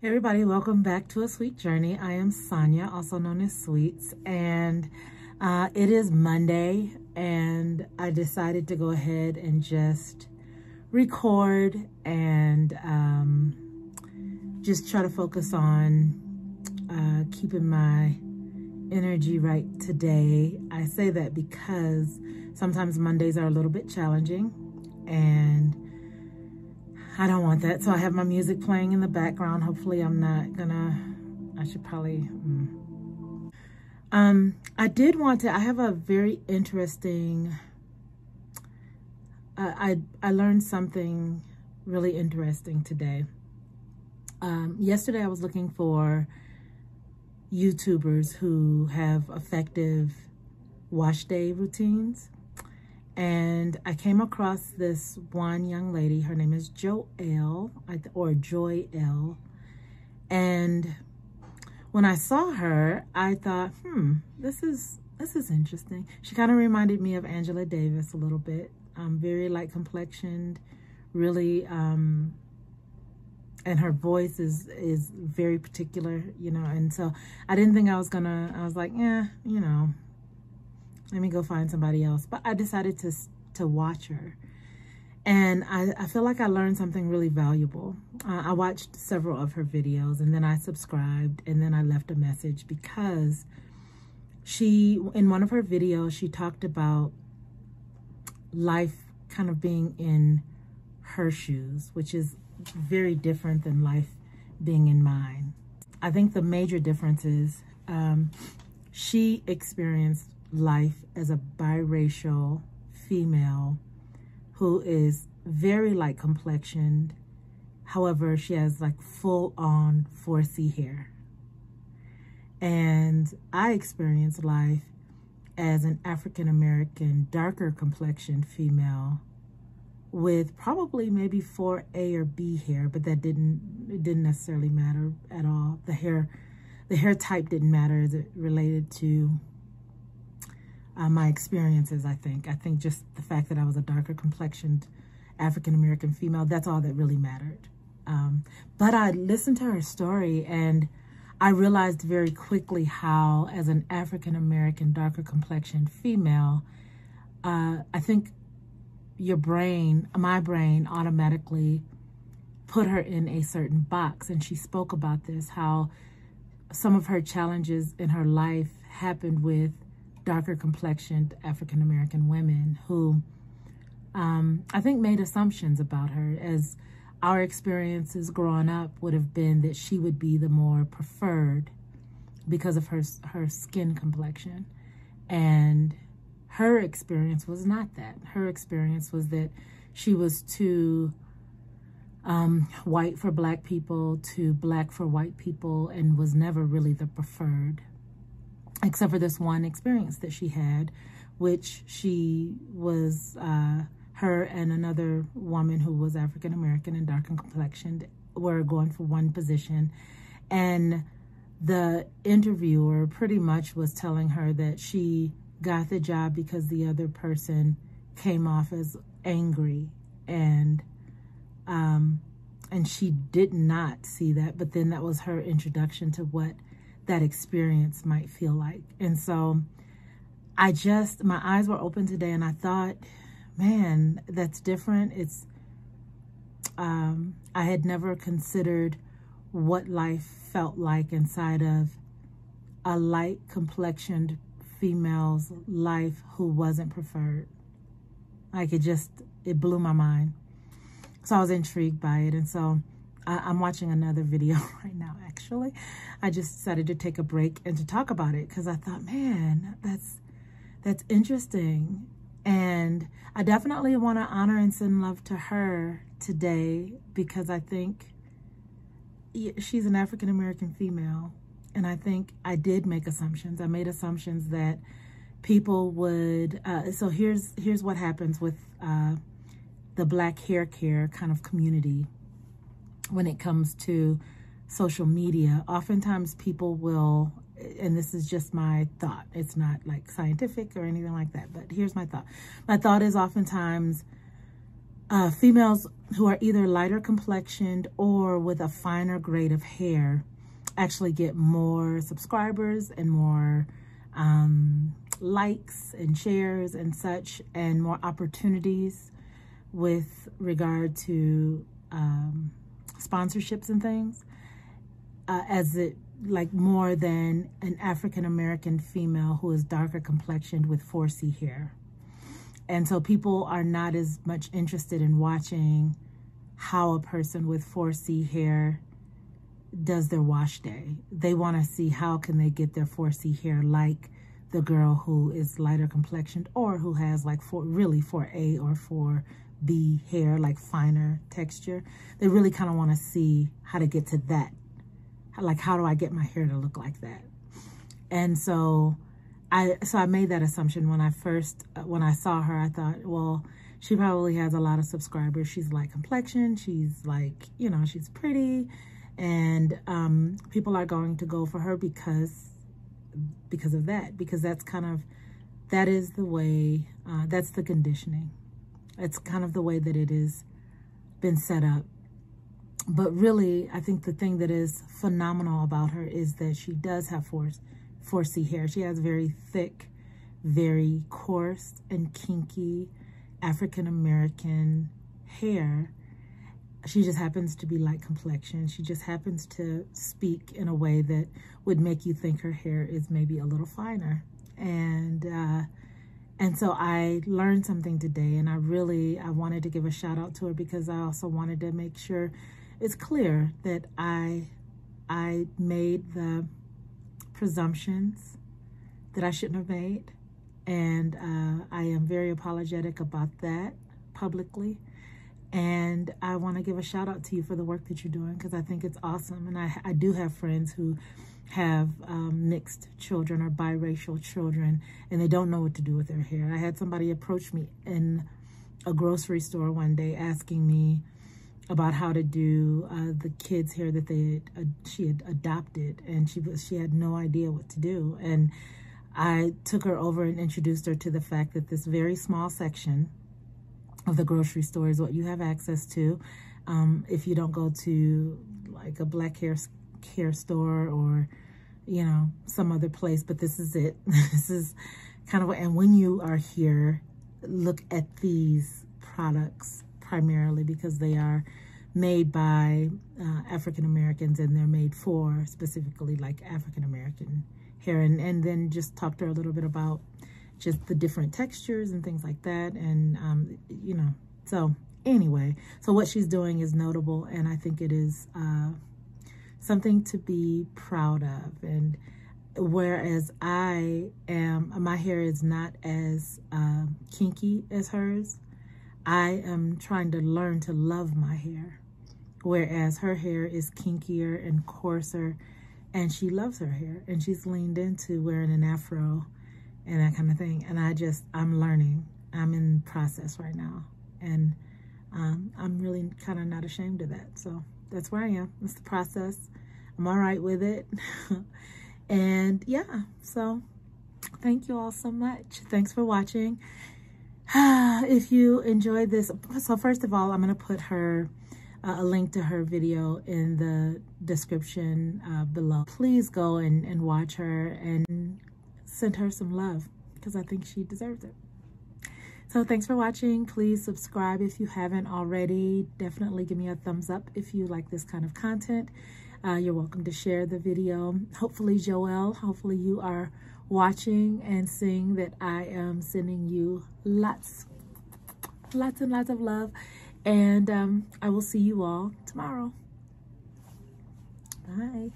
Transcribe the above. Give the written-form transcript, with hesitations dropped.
Hey everybody, welcome back to A Sweet Journey. I am Sonia, also known as Sweets, and it is Monday, and I decided to go ahead and just record and just try to focus on keeping my energy right today. I say that because sometimes Mondays are a little bit challenging, and I don't want that. So I have my music playing in the background. Hopefully I'm not gonna, I should probably, I have a very interesting, I learned something really interesting today. Yesterday I was looking for YouTubers who have effective wash day routines. And I came across this one young lady. Her name is Joelle, or Joy L. And when I saw her, I thought, this is interesting. She kind of reminded me of Angela Davis a little bit. Very light complexioned, really, and her voice is very particular, you know. And so I didn't think I was like, yeah, you know, let me go find somebody else. But I decided to watch her. And I feel like I learned something really valuable. I watched several of her videos, and then I subscribed, and then I left a message because in one of her videos, she talked about life kind of being in her shoes, which is very different than life being in mine. I think the major difference is she experienced life as a biracial female who is very light complexioned. However, she has like full on 4C hair. And I experienced life as an African-American, darker complexioned female with probably maybe 4A or B hair, but it didn't necessarily matter at all. The hair type didn't matter as it related to my experiences. I think just the fact that I was a darker complexioned African-American female, that's all that really mattered. But I listened to her story, and I realized very quickly how, as an African-American darker complexioned female, I think my brain automatically put her in a certain box. And she spoke about this, how some of her challenges in her life happened with darker complexioned African-American women who I think made assumptions about her, as our experiences growing up would have been that she would be the more preferred because of her skin complexion. And her experience was not that. Her experience was that she was too white for Black people, too Black for white people, and was never really the preferred, except for this one experience that she had, which she was, her and another woman who was African-American and dark complexioned were going for one position. And the interviewer pretty much was telling her that she got the job because the other person came off as angry, and she did not see that, but then that was her introduction to what that experience might feel like. And so my eyes were open today, and I thought, man, that's different. It's, I had never considered what life felt like inside of a light complexioned female's life who wasn't preferred. Like, it blew my mind. So I was intrigued by it. And so I'm watching another video right now, actually. I just decided to take a break and to talk about it because I thought, man, that's interesting. And I definitely want to honor and send love to her today, because I think she's an African-American female. And I think I did make assumptions. I made assumptions that people would, so here's what happens with the Black hair care kind of community when it comes to social media. Oftentimes people will, and this is just my thought, it's not like scientific or anything like that, but here's my thought. My thought is oftentimes females who are either lighter complexioned or with a finer grade of hair actually get more subscribers and more likes and shares and such, and more opportunities with regard to sponsorships and things, as it like more than an African-American female who is darker complexioned with 4C hair. And so people are not as much interested in watching how a person with 4C hair does their wash day. They want to see how can they get their 4C hair like the girl who is lighter complexioned, or who has like really 4A or 4B hair, like finer texture. They really kind of want to see how to get to that. Like, how do I get my hair to look like that? And so I made that assumption when I saw her. I thought, well, she probably has a lot of subscribers. She's light complexion. She's like, you know, she's pretty, and people are going to go for her because of that. Because that is the way. That's the conditioning. It's kind of the way that it is been set up. But really, I think the thing that is phenomenal about her is that she does have 4C hair. She has very thick, very coarse and kinky African-American hair. She just happens to be light complexion. She just happens to speak in a way that would make you think her hair is maybe a little finer. And so I learned something today, and I wanted to give a shout out to her, because I also wanted to make sure it's clear that I made the presumptions that I shouldn't have made. And I am very apologetic about that publicly. And I want to give a shout out to you for the work that you're doing, because I think it's awesome. And I do have friends who have mixed children or biracial children, and they don't know what to do with their hair. I had somebody approach me in a grocery store one day asking me about how to do the kids' hair that she had adopted, and she had no idea what to do. And I took her over and introduced her to the fact that this very small section of the grocery store is what you have access to if you don't go to like a black hair store or, you know, some other place. But this is it. This is kind of what, and when you are here, look at these products primarily, because they are made by African Americans, and they're made for specifically like African American hair. And then just talk to her a little bit about just the different textures and things like that. And, you know, so anyway, so what she's doing is notable, and I think it is something to be proud of. And whereas my hair is not as kinky as hers, I am trying to learn to love my hair, whereas her hair is kinkier and coarser, and she loves her hair, and she's leaned into wearing an afro and that kind of thing. And I'm learning. I'm in process right now, and I'm really kind of not ashamed of that. So that's where I am. It's the process. I'm all right with it. And yeah, so thank you all so much. Thanks for watching. If you enjoyed this, so first of all, I'm going to put a link to her video in the description below. Please go and watch her and send her some love, because I think she deserves it. So thanks for watching. Please subscribe if you haven't already. Definitely give me a thumbs up if you like this kind of content. You're welcome to share the video. Hopefully, Joelle, hopefully you are watching and seeing that I am sending you lots and lots of love. And I will see you all tomorrow. Bye.